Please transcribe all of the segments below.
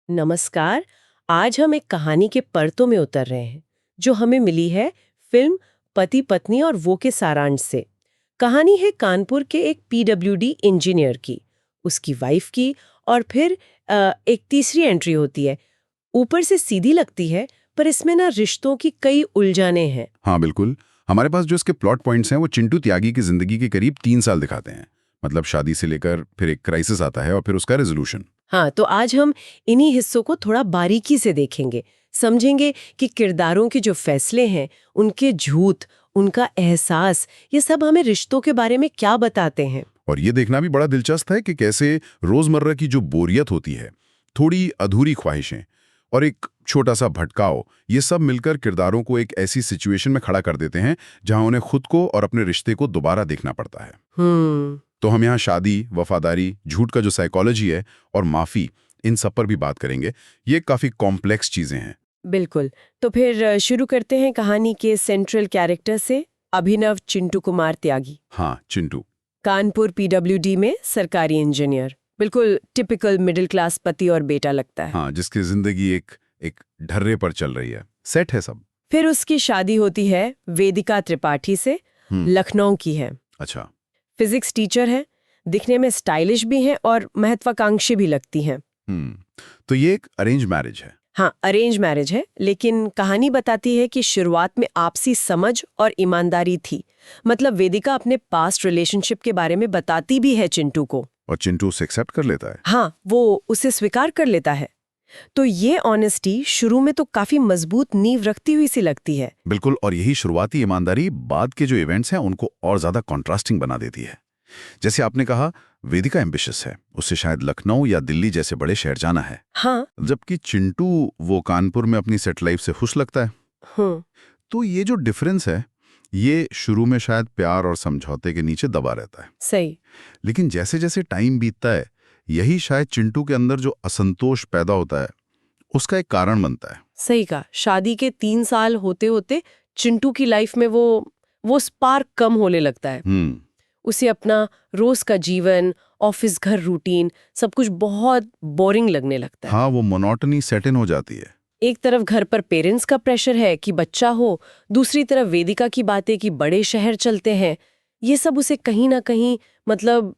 नमस्कार। आज हम एक कहानी के परतों में उतर रहे हैं जो हमें मिली है फिल्म पति पत्नी और वो के सारांश से। कहानी है कानपुर के एक पीडब्ल्यूडी इंजीनियर की, उसकी वाइफ की, और फिर एक तीसरी एंट्री होती है। ऊपर से सीधी लगती है, पर इसमें ना रिश्तों की कई उलझाने हैं। हाँ बिल्कुल। हमारे पास जो इसके प्लॉट पॉइंट्स हैं वो चिंटू त्यागी की जिंदगी के करीब 3 साल दिखाते हैं। मतलब शादी से लेकर फिर एक क्राइसिस आता है और फिर उसका रेजोल्यूशन। हाँ, तो आज हम इन्हीं हिस्सों को थोड़ा बारीकी से देखेंगे, समझेंगे कि किरदारों के जो फैसले हैं, उनके झूठ, उनका एहसास, ये सब हमें रिश्तों के बारे में क्या बताते हैं। और ये देखना भी बड़ा दिलचस्प है कि कैसे रोजमर्रा की जो बोरियत होती है, थोड़ी अधूरी ख्वाहिशें और एक छोटा सा भटकाव, ये सब मिलकर किरदारों को एक ऐसी सिचुएशन में खड़ा कर देते हैं जहां उन्हें खुद को और अपने रिश्ते को दोबारा देखना पड़ता है। तो हम यहाँ शादी, वफादारी, झूठ का जो साइकोलॉजी है और माफी, इन सब पर भी बात करेंगे। ये काफी कॉम्प्लेक्स चीजें हैं। बिल्कुल। तो फिर शुरू करते हैं कहानी के सेंट्रल कैरेक्टर से, अभिनव चिंटू कुमार त्यागी। हाँ, चिंटू कानपुर पीडब्ल्यूडी में सरकारी इंजीनियर, बिल्कुल टिपिकल मिडिल क्लास पति और बेटा लगता है। हाँ, जिसकी जिंदगी एक ढर्रे पर चल रही है, सेट है सब। फिर उसकी शादी होती है वेदिका त्रिपाठी से, लखनऊ की है। अच्छा। फिजिक्स टीचर है, दिखने में स्टाइलिश भी हैं और महत्वाकांक्षी भी लगती हैं। तो ये एक अरेंज मैरिज है। हाँ, अरेंज मैरिज है, लेकिन कहानी बताती है कि शुरुआत में आपसी समझ और ईमानदारी थी। मतलब वेदिका अपने पास्ट रिलेशनशिप के बारे में बताती भी है चिंटू को, और चिंटू उसे एक्सेप्ट कर लेता है। हाँ, वो उसे स्वीकार कर लेता है। तो ये ऑनेस्टी शुरू में तो काफी मजबूत नींव रखती हुई सी लगती है। बिल्कुल, और यही शुरुआती ईमानदारी बाद के जो इवेंट्स हैं उनको और ज्यादा कॉन्ट्रास्टिंग बना देती है। जैसे आपने कहा, वेदिका एम्बिशियस है, उससे शायद लखनऊ या दिल्ली जैसे बड़े शहर जाना है। हाँ। जबकि चिंटू वो कानपुर में अपनी सेट लाइफ से खुश लगता है। तो ये जो डिफरेंस है, ये शुरू में शायद प्यार और समझौते के नीचे दबा रहता है। सही। लेकिन जैसे जैसे टाइम बीतता है, यही शायद चिंटू के अंदर जो असंतोष पैदा होता है, उसका एक कारण बनता है। सही कहा। शादी के 3 साल होते होते चिंटू की लाइफ में वो स्पार्क कम होने लगता है। उसे अपना रोज का जीवन, ऑफिस घर रूटीन, सब कुछ बहुत बोरिंग लगने लगता है। हाँ, वो मोनोटनी सेट इन हो जाती है। एक तरफ घर पर पेरेंट्स का प्रेशर है कि बच्चा हो, दूसरी तरफ वेदिका की बातें कि बड़े शहर चलते हैं। ये सब उसे कहीं ना कहीं मतलब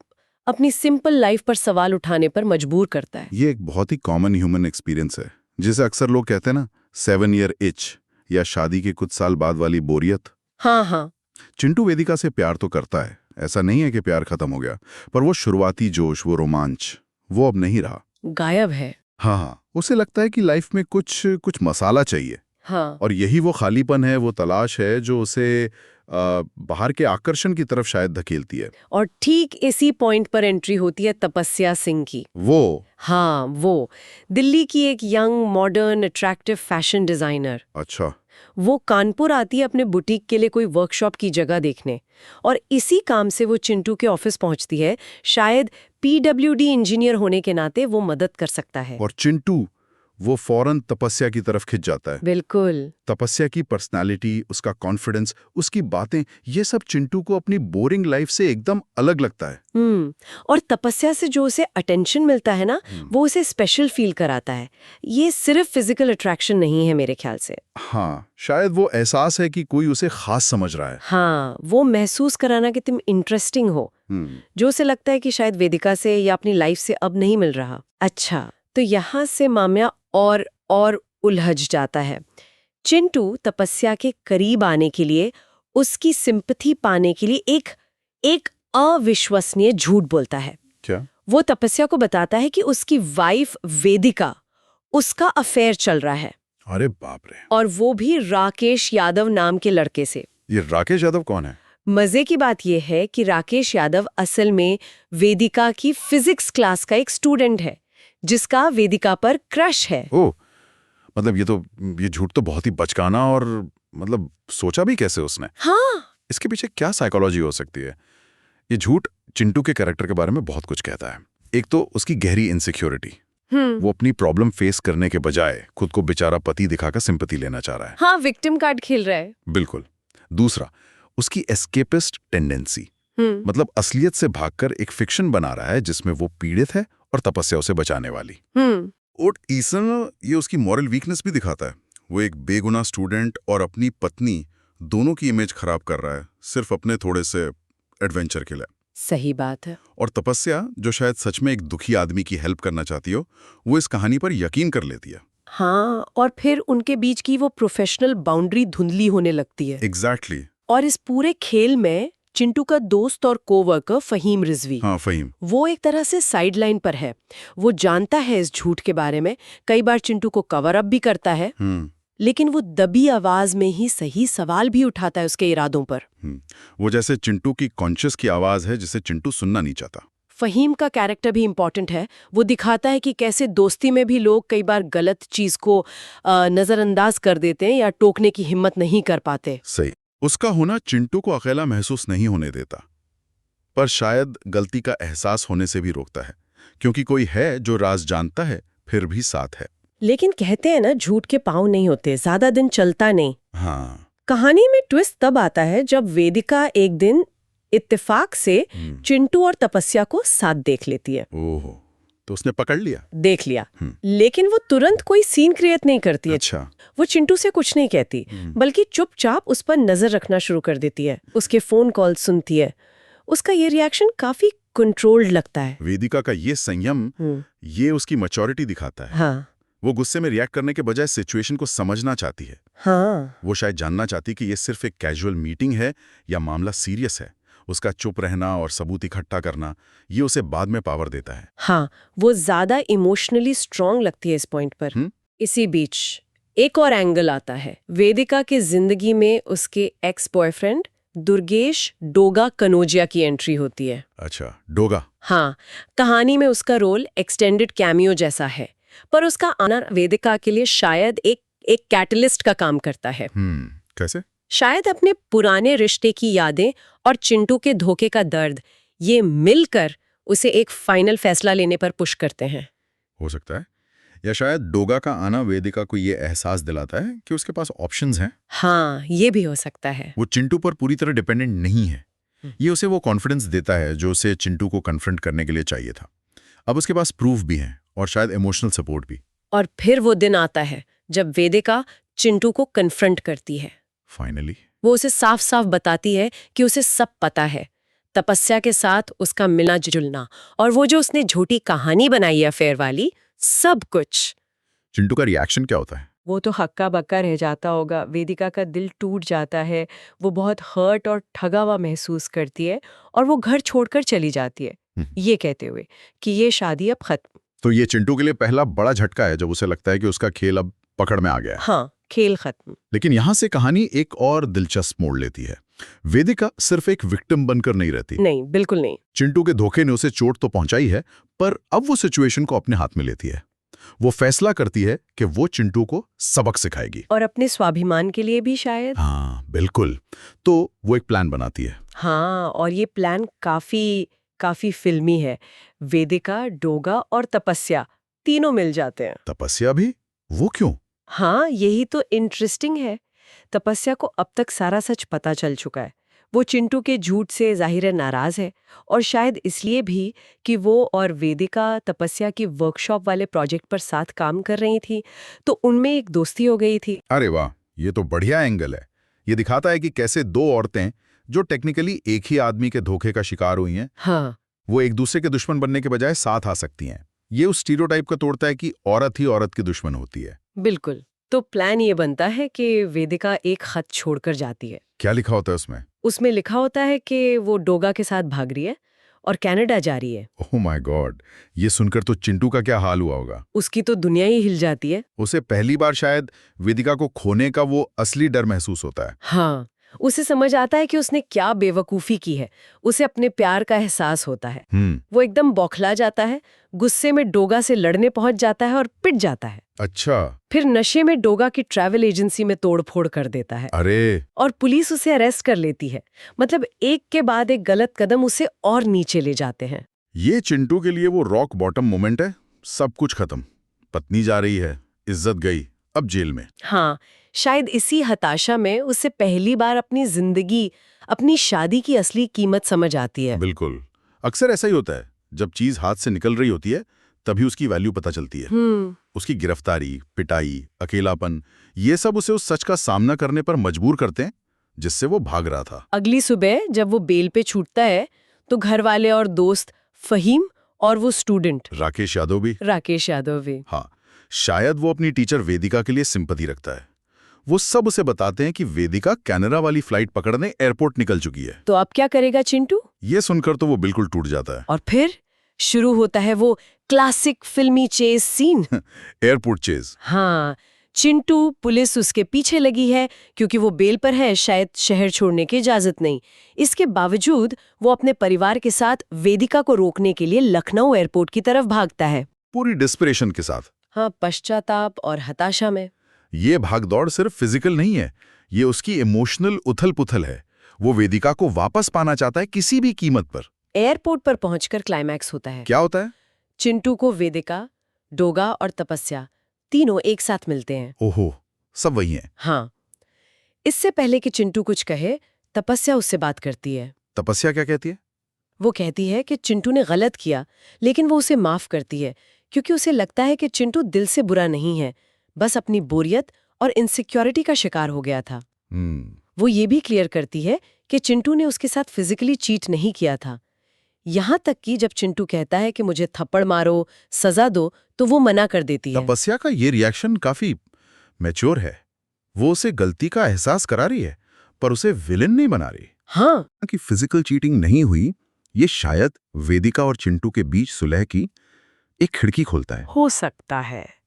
अपनी सिंपल लाइफ पर सवाल उठाने पर मजबूर करता है। ये एक बहुत ही कॉमन ह्यूमन एक्सपीरियंस है, जिसे अक्सर लोग कहते हैं ना, 7 ईयर इच, या शादी के कुछ साल बाद वाली बोरियत। हाँ हाँ। चिंटू वेदिका से प्यार तो करता है, ऐसा नहीं है कि प्यार खत्म हो गया, पर वो शुरुआती जोश, वो रोमांच, वो अब नहीं रहा, गायब है। हाँ, उसे लगता है कि लाइफ में कुछ कुछ मसाला चाहिए। हाँ। और यही वो खालीपन है, वो तलाश है जो उसे बाहर के आकर्षण की तरफ शायद धकेलती है। और ठीक इसी पॉइंट पर एंट्री होती है तपस्या सिंह की। वो वो दिल्ली की एक young, modern, attractive fashion designer. अच्छा। वो कानपुर आती है अपने बुटीक के लिए कोई वर्कशॉप की जगह देखने, और इसी काम से वो चिंटू के ऑफिस पहुंचती है। शायद पीडब्ल्यूडी इंजीनियर होने के नाते वो मदद कर सकता है। और चिंटू वो फौरन तपस्या की तरफ खिंच जाता है। बिल्कुल। तपस्या की पर्सनालिटी, उसका कॉन्फिडेंस, उसकी बातें, ये सब चिंटू को अपनी बोरिंग लाइफ से एकदम अलग लगता है। और तपस्या से जो उसे अटेंशन मिलता है ना, वो उसे स्पेशल फील कराता है। ये सिर्फ फिजिकल अट्रैक्शन नहीं है मेरे ख्याल से। हाँ, शायद वो एहसास है कि कोई उसे खास समझ रहा है। हाँ, वो महसूस कराना कि तुम इंटरेस्टिंग हो, जो उसे लगता है कि शायद वेदिका से या अपनी लाइफ से अब नहीं मिल रहा। अच्छा, तो यहाँ से मामला और उलझ जाता है। चिंटू तपस्या के करीब आने के लिए, उसकी सिंपैथी पाने के लिए एक अविश्वसनीय झूठ बोलता है। क्या? वो तपस्या को बताता है कि उसकी वाइफ वेदिका, उसका अफेयर चल रहा है। अरे बाप रे! और वो भी राकेश यादव नाम के लड़के से। ये राकेश यादव कौन है? मजे की बात यह है कि राकेश यादव असल में वेदिका की फिजिक्स क्लास का एक स्टूडेंट है, जिसका वेदिका पर क्रश है। ओह, मतलब ये झूठ तो बहुत ही बचकाना, और मतलब सोचा भी कैसे उसने? हाँ। इसके पीछे क्या साइकोलॉजी हो सकती है? ये झूठ चिंटू के कैरेक्टर के बारे में बहुत कुछ कहता है। एक तो उसकी गहरी इनसिक्योरिटी, वो अपनी प्रॉब्लम फेस करने के बजाय खुद को बेचारा पति दिखाकर सिंपैथी लेना चाह रहा है। हाँ, विक्टिम कार्ड खेल रहा है। बिल्कुल। दूसरा, उसकी एस्केपिस्ट टेंडेंसी, मतलब असलियत से भागकर एक फिक्शन बना रहा है जिसमें वो पीड़ित है और तपस्या उसे बचाने वाली। और ईसन ये उसकी मॉरल वीकनेस भी दिखाता है। वो एक बेगुनाह स्टूडेंट और अपनी पत्नी दोनों की इमेज खराब कर रहा है सिर्फ अपने थोड़े से एडवेंचर के लिए। सही बात है। और तपस्या, जो शायद सच में एक दुखी आदमी की हेल्प करना चाहती हो, वो इस कहानी पर यकीन कर लेती है। हाँ, और फिर उनके बीच की वो प्रोफेशनल बाउंड्री धुंधली होने लगती है। एग्जैक्टली। और इस पूरे खेल में चिंटू का दोस्त और कोवर्कर फहीम रिजवी, हाँ, फहीम। वो एक तरह से साइडलाइन पर है। वो जानता है इस झूठ के बारे में, कई बार चिंटू को कवर अप भी करता है, लेकिन वो दबी आवाज में ही सही सवाल भी उठाता है उसके इरादों पर। वो जैसे चिंटू की कॉन्शियस की आवाज है जिसे चिंटू सुनना नहीं चाहता। फहीम का कैरेक्टर भी इम्पोर्टेंट है। वो दिखाता है कि कैसे दोस्ती में भी लोग कई बार गलत चीज को नजरअंदाज कर देते हैं या टोकने की हिम्मत नहीं कर पाते। सही। उसका होना चिंटू को अकेला महसूस नहीं होने देता, पर शायद गलती का एहसास होने से भी रोकता है, क्योंकि कोई है जो राज जानता है फिर भी साथ है। लेकिन कहते हैं ना, झूठ के पाँव नहीं होते, ज्यादा दिन चलता नहीं। हाँ। कहानी में ट्विस्ट तब आता है जब वेदिका एक दिन इत्तेफाक से चिंटू और तपस्या को साथ देख लेती है। ओह, तो उसने पकड़ लिया? देख लिया, लेकिन वो तुरंत कोई सीन क्रिएट नहीं करती है। अच्छा। वो चिंटू से कुछ नहीं कहती, बल्कि चुपचाप उस पर नजर रखना शुरू कर देती है, उसके फोन कॉल सुनती है। उसका ये रिएक्शन काफी कंट्रोल्ड लगता है। वेदिका का ये संयम, ये उसकी मैच्योरिटी दिखाता है। हाँ। वो गुस्से में रिएक्ट करने के बजाय सिचुएशन को समझना चाहती है। हाँ। वो शायद जानना चाहती कि ये सिर्फ एक कैजुअल मीटिंग है या मामला सीरियस है। उसका चुप रहना और सबूत इकट्ठा करना, ये उसे बाद में पावर देता है। हाँ, वो ज्यादा इमोशनली स्ट्रांग लगती है इस पॉइंट पर। इसी बीच एक और एंगल आता है। वेदिका की जिंदगी में उसके एक्स बॉयफ्रेंड दुर्गेश डोगा कनोजिया की एंट्री होती है। अच्छा, डोगा। हाँ, कहानी में उसका रोल एक्सटेंडेड कैमियो जैसा है, पर उसका आना वेदिका के लिए शायद एक कैटलिस्ट का काम करता है। कैसे? शायद अपने पुराने रिश्ते की यादें और चिंटू के धोखे का दर्द, ये मिलकर उसे एक फाइनल फैसला लेने पर पुश करते हैं। हो सकता है, या शायद डोगा का आना वेदिका को ये एहसास दिलाता है कि उसके पास ऑप्शंस हैं। हाँ, ये भी हो सकता है। वो चिंटू पर पूरी तरह डिपेंडेंट नहीं है। ये उसे वो कॉन्फिडेंस देता है जो उसे चिंटू को कन्फ्रंट करने के लिए चाहिए था। अब उसके पास प्रूफ भी है और शायद इमोशनल सपोर्ट भी। और फिर वो दिन आता है जब वेदिका चिंटू को कन्फ्रंट करती है। फाइनली वो उसे साफ साफ बताती है कि उसे सब पता है, तपस्या के साथ उसका मिलना जुलना, और वो जो उसने झूठी कहानी बनाई है अफेयर वाली, सब कुछ। चिंटू का रिएक्शन क्या होता है? वो तो हक्का बक्का रह जाता होगा। वेदिका का दिल टूट जाता है, वो बहुत हर्ट और ठगा हुआ महसूस करती है और वो घर छोड़कर चली जाती है, ये कहते हुए कि ये शादी अब खत्म। तो ये चिंटू के लिए पहला बड़ा झटका है जब उसे लगता है कि उसका खेल अब पकड़ में आ गया है। हाँ, खेल खत्म। लेकिन यहां से कहानी एक और दिलचस्प मोड़ लेती है। वेदिका सिर्फ एक विक्टिम बनकर नहीं रहती। नहीं, बिल्कुल नहीं। चिंटू के धोखे ने उसे चोट तो पहुंचाई है, पर अब वो सिचुएशन को अपने हाथ में लेती है। वो फैसला करती है कि वो चिंटू को सबक सिखाएगी, और अपने स्वाभिमान के लिए भी शायद। हाँ, बिल्कुल। तो वो एक प्लान बनाती है। हाँ, और ये प्लान काफी फिल्मी है। वेदिका, डोगा और तपस्या तीनों मिल जाते हैं। तपस्या भी? वो क्यों? हाँ, यही तो इंटरेस्टिंग है। तपस्या को अब तक सारा सच पता चल चुका है। वो चिंटू के झूठ से ज़ाहिर नाराज है, और शायद इसलिए भी कि वो और वेदिका तपस्या की वर्कशॉप वाले प्रोजेक्ट पर साथ काम कर रही थी, तो उनमें एक दोस्ती हो गई थी। अरे वाह, ये तो बढ़िया एंगल है। ये दिखाता है कि कैसे दो औरतें जो टेक्निकली एक ही आदमी के धोखे का शिकार हुई हैं, हाँ, वो एक दूसरे के दुश्मन बनने के बजाय साथ आ सकती हैं। ये उस स्टीरियोटाइप को तोड़ता है कि औरत ही औरत की दुश्मन होती है। बिल्कुल। तो प्लान ये बनता है कि वेदिका एक खत छोड़कर जाती है। क्या लिखा होता है उसमें? उसमें लिखा होता है कि वो डोगा के साथ भाग रही है और कनाडा जा रही है। ओह माय गॉड, ये सुनकर तो चिंटू का क्या हाल हुआ होगा। उसकी तो दुनिया ही हिल जाती है। उसे पहली बार शायद वेदिका को खोने का वो असली डर महसूस होता है। हाँ, उसे समझ आता है कि उसने क्या बेवकूफ़ी की है। उसे अपने प्यार का एहसास होता है। वो एकदम बौखला जाता है, गुस्से में डोगा से लड़ने पहुंच जाता है और पिट जाता है। अच्छा। फिर नशे में डोगा की ट्रैवल एजेंसी में तोड़फोड़ कर देता है। अरे। और पुलिस उसे अरेस्ट कर लेती है। मतलब एक के बाद एक गलत कदम उसे और नीचे ले जाते हैं। ये चिंटू के लिए वो रॉक बॉटम मोमेंट है। सब कुछ खत्म, पत्नी जा रही है, इज्जत गई, अब जेल में। हाँ, शायद इसी हताशा में उसे पहली बार अपनी जिंदगी, अपनी शादी की असली कीमत समझ आती है। बिल्कुल, अक्सर ऐसा ही होता है। जब चीज हाथ से निकल रही होती है तभी उसकी वैल्यू पता चलती है। उसकी गिरफ्तारी, पिटाई, अकेलापन, ये सब उसे उस सच का सामना करने पर मजबूर करते हैं जिससे वो भाग रहा था। अगली सुबह जब वो बेल पे छूटता है तो घर वाले और दोस्त फहीम और वो स्टूडेंट राकेश यादव भी। हाँ, शायद वो अपनी टीचर वेदिका के लिए सिंपैथी रखता है। वो सब उसे बताते हैं कि वेदिका कनाडा वाली फ्लाइट पकड़ने एयरपोर्ट निकल चुकी है। तो अब क्या करेगा चिंटू? ये सुनकर तो वो बिल्कुल टूट जाता है। और फिर शुरू होता है वो क्लासिक फिल्मी चेज सीन। Airport chase. हाँ, चिंटू, पुलिस उसके पीछे लगी है क्योंकि वो बेल पर है, शायद शहर छोड़ने की इजाजत नहीं। इसके बावजूद वो अपने परिवार के साथ वेदिका को रोकने के लिए लखनऊ एयरपोर्ट की तरफ भागता है, पूरी डिस्परेशन के साथ। हाँ, पश्चाताप और हताशा में। ये भागदौड़ सिर्फ फिजिकल नहीं है, ये उसकी इमोशनल उथल-पुथल है। वो वेदिका को वापस पाना चाहता है किसी भी कीमत पर। एयरपोर्ट पर पहुंचकर क्लाइमैक्स होता है। क्या होता है? चिंटू को वेदिका, डोगा और तपस्या तीनों एक साथ मिलते हैं। ओहो, सब वही हैं। हाँ, इससे पहले कि चिंटू कुछ कहे, तपस्या उससे बात करती है। तपस्या क्या कहती है? वो कहती है कि चिंटू ने गलत किया, लेकिन वो उसे माफ करती है क्योंकि उसे लगता है कि चिंटू दिल से बुरा नहीं है, बस अपनी बोरियत और इनसिक्योरिटी का शिकार हो गया था। वो ये भी क्लियर करती है कि चिंटू ने उसके साथ फिजिकली चीट नहीं किया था। यहाँ तक कि जब चिंटू कहता है कि मुझे थप्पड़ मारो, सजा दो, तो वो मना कर देती है। तपस्या का ये रिएक्शन काफी मैच्योर है। वो उसे गलती का एहसास करा रही है, पर उसे विलेन नहीं बना रही। हाँ, कि फिजिकल चीटिंग नहीं हुई, ये शायद वेदिका और चिंटू के बीच सुलह की एक खिड़की खोलता है। हो सकता है।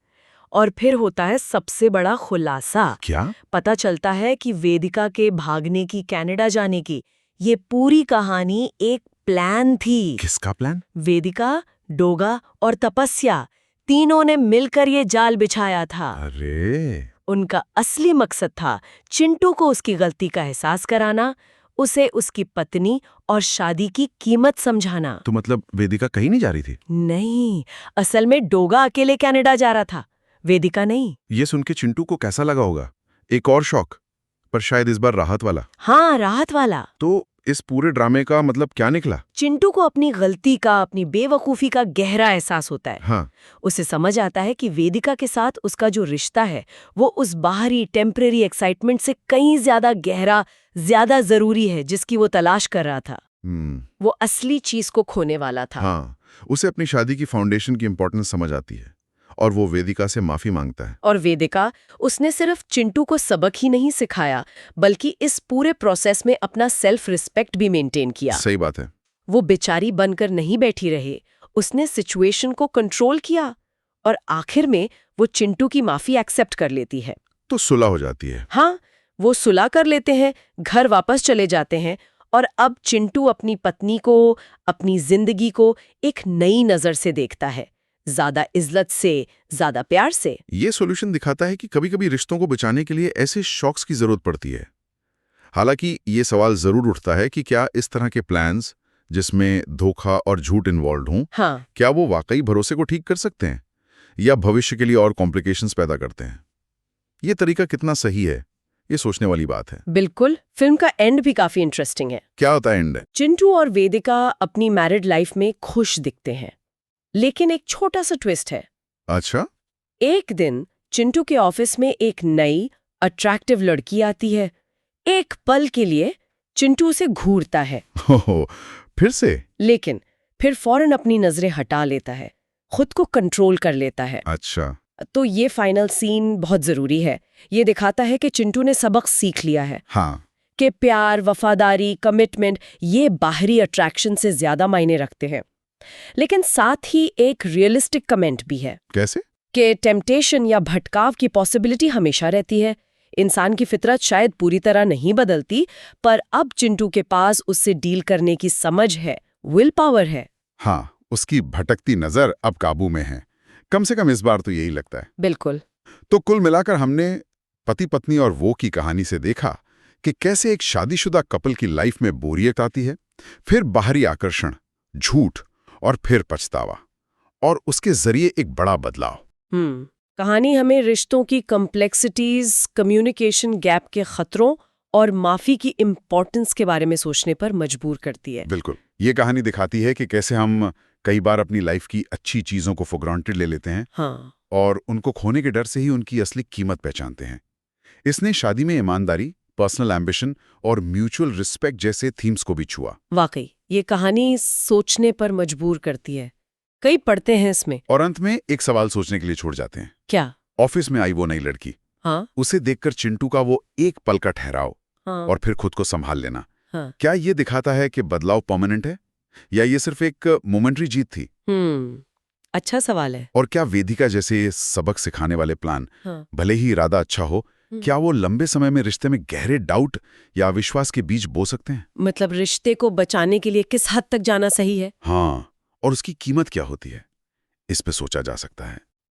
और फिर होता है सबसे बड़ा खुलासा। क्या? पता चलता है कि वेदिका के भागने की, कनाडा जाने की, ये पूरी कहानी एक प्लान थी। किसका प्लान? वेदिका, डोगा और तपस्या तीनों ने मिलकर ये जाल बिछाया था। अरे, उनका असली मकसद था चिंटू को उसकी गलती का एहसास कराना, उसे उसकी पत्नी और शादी की कीमत समझाना। तो मतलब वेदिका कहीं नहीं जा रही थी? नहीं, असल में डोगा अकेले कनाडा जा रहा था, वेदिका नहीं। ये सुन के चिंटू को कैसा लगा होगा? एक और शॉक, पर शायद इस बार राहत वाला। हाँ, राहत वाला। तो इस पूरे ड्रामे का मतलब क्या निकला? चिंटू को अपनी गलती का, अपनी बेवकूफी का गहरा एहसास होता है। हाँ, उसे समझ आता है कि वेदिका के साथ उसका जो रिश्ता है वो उस बाहरी टेम्परेरी एक्साइटमेंट से कहीं ज्यादा गहरा, ज्यादा जरूरी है, जिसकी वो तलाश कर रहा था। वो असली चीज को खोने वाला था। हाँ, उसे अपनी शादी की फाउंडेशन की इंपॉर्टेंस समझ आती है और वो वेदिका से माफी मांगता है। और वेदिका, उसने सिर्फ चिंटू को सबक ही नहीं सिखाया, बल्कि इस पूरे प्रोसेस में अपना सेल्फ रिस्पेक्ट भी मेंटेन किया। सही बात है। वो बेचारी बनकर नहीं बैठी रहे, उसने सिचुएशन को कंट्रोल किया और आखिर में वो चिंटू की माफी एक्सेप्ट कर लेती है। तो सुलह हो जाती है। हाँ, वो सुलह कर लेते हैं, घर वापस चले जाते हैं और अब चिंटू अपनी पत्नी को, अपनी जिंदगी को एक नई नजर से देखता है, ज्यादा इज्जत से, ज्यादा प्यार से। ये सॉल्यूशन दिखाता है कि कभी-कभी रिश्तों को बचाने के लिए ऐसे शॉक्स की जरूरत पड़ती है। हालांकि ये सवाल जरूर उठता है कि क्या इस तरह के प्लान्स जिसमें धोखा और झूठ इन्वॉल्व हों, हाँ, क्या वो वाकई भरोसे को ठीक कर सकते हैं या भविष्य के लिए और कॉम्प्लिकेशंस पैदा करते हैं? ये तरीका कितना सही है, ये सोचने वाली बात है। बिल्कुल। फिल्म का एंड भी काफी इंटरेस्टिंग है। क्या होता है एंड? चिंटू और वेदिका अपनी मैरिड लाइफ में खुश दिखते हैं, लेकिन एक छोटा सा ट्विस्ट है। अच्छा, एक दिन चिंटू के ऑफिस में एक नई अट्रैक्टिव लड़की आती है। एक पल के लिए चिंटू उसे घूरता है, हो, फिर से? लेकिन फिर फौरन अपनी नजरें हटा लेता है, खुद को कंट्रोल कर लेता है। अच्छा, तो ये फाइनल सीन बहुत जरूरी है। ये दिखाता है कि चिंटू ने सबक सीख लिया है हाँ, कि प्यार, वफादारी, कमिटमेंट ये बाहरी अट्रैक्शन से ज्यादा मायने रखते हैं। लेकिन साथ ही एक रियलिस्टिक कमेंट भी है कैसे? कि टेम्पटेशन या भटकाव की पॉसिबिलिटी हमेशा रहती है। इंसान की फितरत शायद पूरी तरह नहीं बदलती, पर अब चिंटू के पास उससे डील करने की समझ है, विल पावर है। हाँ, उसकी भटकती नजर अब काबू में है। कम से कम इस बार तो यही लगता है। बिल्कुल। तो कुल मिलाकर हमने पति पत्नी और वो की कहानी से देखा कि कैसे एक शादीशुदा कपल की लाइफ में बोरियत आती है, फिर बाहरी आकर्षण, झूठ और फिर पछतावा, और उसके जरिए एक बड़ा बदलाव। कहानी हमें रिश्तों की कॉम्प्लेक्सिटीज, कम्युनिकेशन गैप के खतरों और माफी की इम्पोर्टेंस के बारे में सोचने पर मजबूर करती है। बिल्कुल, ये कहानी दिखाती है कि कैसे हम कई बार अपनी लाइफ की अच्छी चीजों को फॉर ग्रांटेड ले लेते हैं हाँ, और उनको खोने के डर से ही उनकी असली कीमत पहचानते हैं। इसने शादी में ईमानदारी, पर्सनल एम्बिशन और म्यूचुअल रिस्पेक्ट जैसे थीम्स को भी छुआ। वाकई ये कहानी सोचने पर मजबूर करती है। कई पढ़ते हैं इसमें। और अंत में एक सवाल सोचने के लिए छोड़ जाते हैं। क्या? ऑफिस में आई वो नई लड़की, हाँ, उसे देखकर चिंटू का वो एक पल का ठहराव हाँ, और फिर खुद को संभाल लेना, हाँ। क्या ये दिखाता है कि बदलाव परमानेंट है या ये सिर्फ एक मोमेंट्री जीत थी? अच्छा सवाल है। और क्या वेदिका जैसे सबक सिखाने वाले प्लान, हाँ। भले ही इरादा अच्छा हो, क्या वो लंबे समय में रिश्ते में गहरे डाउट या विश्वास के बीज बो सकते हैं? मतलब रिश्ते को बचाने के लिए किस हद तक जाना सही है? हाँ, और उसकी कीमत क्या होती है, इस पे सोचा जा सकता है।